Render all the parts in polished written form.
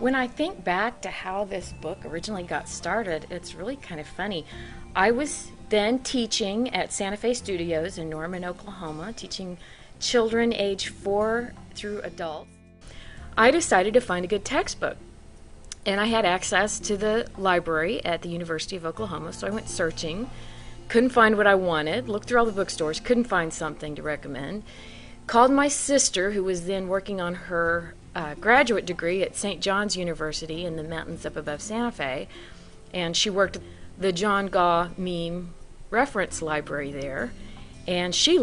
When I think back to how this book originally got started, it's really kind of funny. I was then teaching at Santa Fe Studios in Norman, Oklahoma, teaching children age 4 through adults. I decided to find a good textbook, and I had access to the library at the University of Oklahoma, so I went searching, couldn't find what I wanted, looked through all the bookstores, couldn't find something to recommend, called my sister, who was then working on her graduate degree at St. John's University in the mountains up above Santa Fe, and she worked at the John Gaw meme reference library there, and she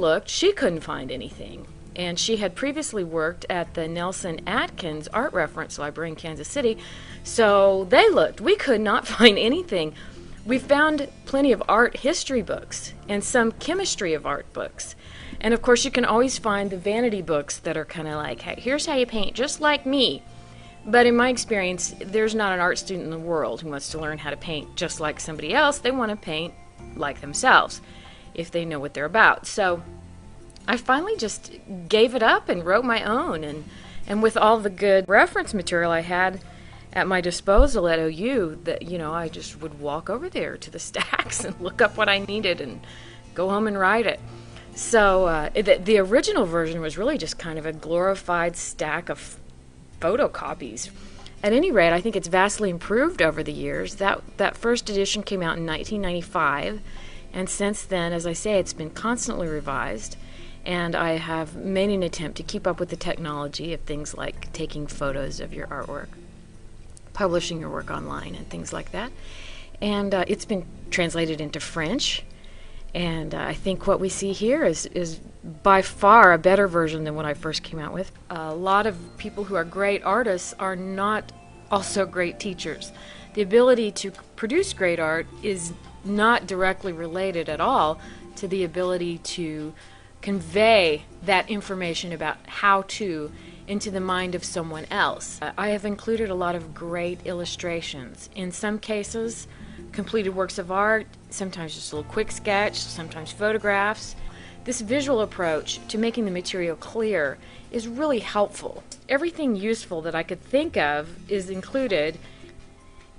couldn't find anything. And she had previously worked at the Nelson Atkins art reference library in Kansas City, so they looked. We could not find anything. We found plenty of art history books and some chemistry of art books. And of course you can always find the vanity books that are kind of like, hey, here's how you paint just like me. But in my experience, there's not an art student in the world who wants to learn how to paint just like somebody else. They want to paint like themselves if they know what they're about. So I finally just gave it up and wrote my own. And with all the good reference material I had at my disposal at OU, that I just would walk over there to the stacks and look up what I needed and go home and write it. So the original version was really just kind of a glorified stack of photocopies. At any rate, I think it's vastly improved over the years. That first edition came out in 1995, and since then, as I say, it's been constantly revised, and I have made an attempt to keep up with the technology of things like taking photos of your artwork, publishing your work online, and things like that. And it's been translated into French, and I think what we see here is by far a better version than what I first came out with. A lot of people who are great artists are not also great teachers. The ability to produce great art is not directly related at all to the ability to convey that information about how to into the mind of someone else. I have included a lot of great illustrations. In some cases, completed works of art, sometimes just a little quick sketch, sometimes photographs. This visual approach to making the material clear is really helpful. Everything useful that I could think of is included.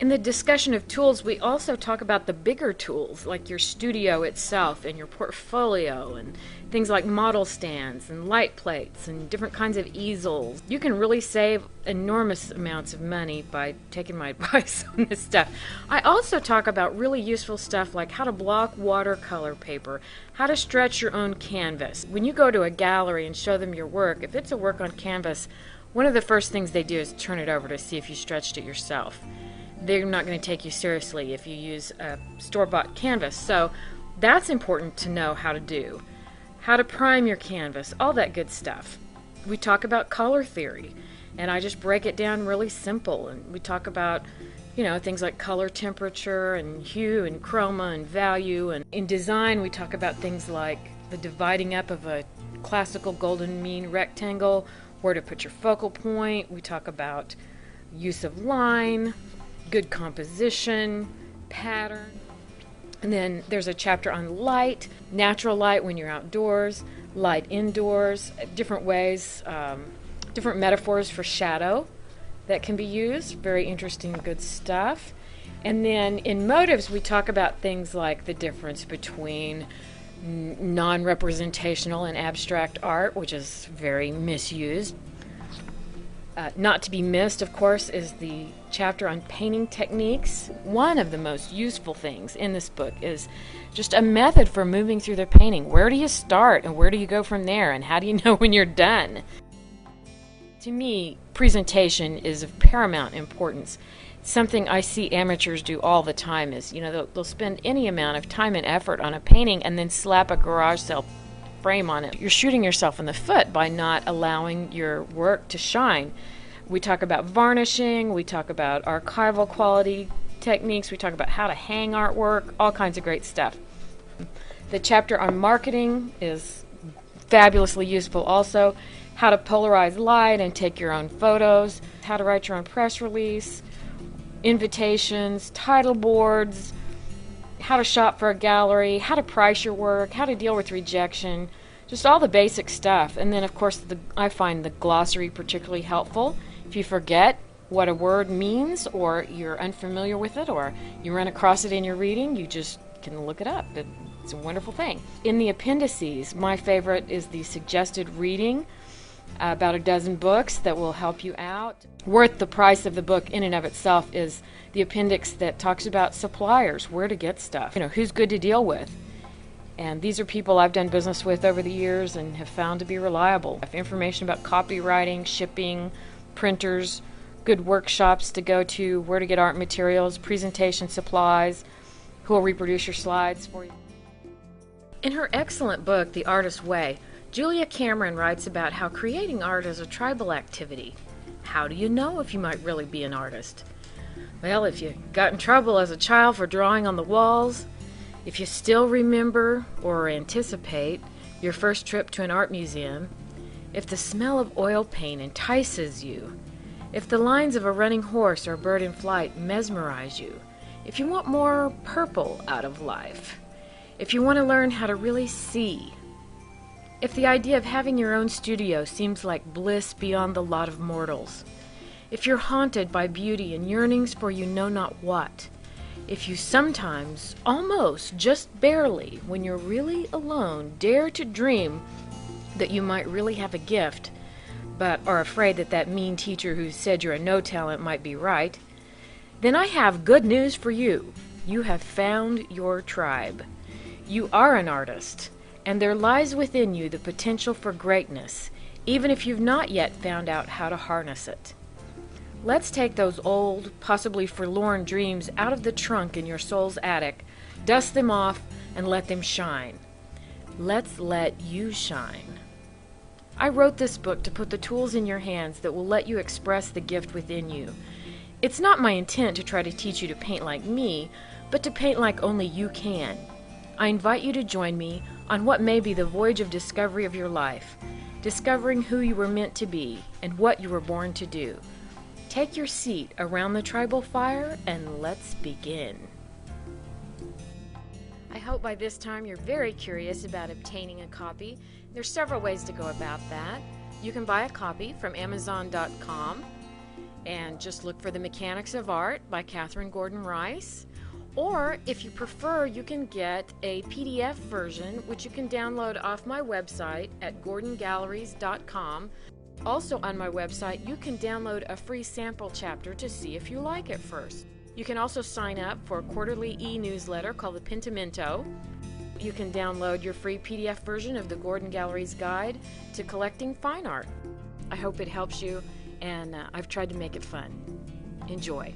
In the discussion of tools, we also talk about the bigger tools, like your studio itself and your portfolio, and things like model stands and light plates and different kinds of easels. You can really save enormous amounts of money by taking my advice on this stuff. I also talk about really useful stuff like how to block watercolor paper, how to stretch your own canvas. When you go to a gallery and show them your work, if it's a work on canvas, one of the first things they do is turn it over to see if you stretched it yourself. They're not going to take you seriously if you use a store-bought canvas. So that's important to know how to do. How to prime your canvas, all that good stuff. We talk about color theory, and I just break it down really simple. And we talk about, things like color temperature and hue and chroma and value. And in design, we talk about things like the dividing up of a classical golden mean rectangle, where to put your focal point. We talk about use of line, good composition, pattern. And then there's a chapter on light, natural light when you're outdoors, light indoors, different ways, different metaphors for shadow that can be used. Very interesting, good stuff. And then in motives, we talk about things like the difference between non-representational and abstract art, which is very misused. Not to be missed, of course, is the chapter on painting techniques. One of the most useful things in this book is just a method for moving through the painting. Where do you start and where do you go from there, and how do you know when you're done? To me, presentation is of paramount importance. Something I see amateurs do all the time is, they'll spend any amount of time and effort on a painting and then slap a garage sale frame on it. You're shooting yourself in the foot by not allowing your work to shine. We talk about varnishing, we talk about archival quality techniques, we talk about how to hang artwork, all kinds of great stuff. The chapter on marketing is fabulously useful also. How to polarize light and take your own photos, how to write your own press release, invitations, title boards, how to shop for a gallery, how to price your work, how to deal with rejection, just all the basic stuff. And then, of course, I find the glossary particularly helpful. If you forget what a word means, or you're unfamiliar with it, or you run across it in your reading, you just can look it up. It's a wonderful thing. In the appendices, my favorite is the suggested reading, about a dozen books that will help you out. Worth the price of the book in and of itself is the appendix that talks about suppliers, where to get stuff, who's good to deal with. And these are people I've done business with over the years and have found to be reliable. Information about copywriting, shipping, printers, good workshops to go to, where to get art materials, presentation supplies, who will reproduce your slides for you. In her excellent book, The Artist's Way, Julia Cameron writes about how creating art is a tribal activity. How do you know if you might really be an artist? Well, if you got in trouble as a child for drawing on the walls, if you still remember or anticipate your first trip to an art museum, if the smell of oil paint entices you, if the lines of a running horse or a bird in flight mesmerize you, if you want more purple out of life, if you want to learn how to really see, if the idea of having your own studio seems like bliss beyond the lot of mortals, if you're haunted by beauty and yearnings for you know not what, if you sometimes, almost, just barely, when you're really alone, dare to dream that you might really have a gift, but are afraid that that mean teacher who said you're a no talent might be right, then I have good news for you. You have found your tribe. You are an artist, and there lies within you the potential for greatness, even if you've not yet found out how to harness it. Let's take those old, possibly forlorn dreams out of the trunk in your soul's attic, dust them off, and let them shine. Let's let you shine. I wrote this book to put the tools in your hands that will let you express the gift within you. It's not my intent to try to teach you to paint like me, but to paint like only you can. I invite you to join me on what may be the voyage of discovery of your life, discovering who you were meant to be and what you were born to do. Take your seat around the tribal fire and let's begin. I hope by this time you're very curious about obtaining a copy. There's several ways to go about that. You can buy a copy from Amazon.com and just look for The Mechanics of Art by Katherine Gordon Rice. Or, if you prefer, you can get a PDF version, which you can download off my website at gordongalleries.com. Also on my website, you can download a free sample chapter to see if you like it first. You can also sign up for a quarterly e-newsletter called the Pentimento. You can download your free PDF version of the Gordon Galleries Guide to Collecting Fine Art. I hope it helps you, and I've tried to make it fun. Enjoy.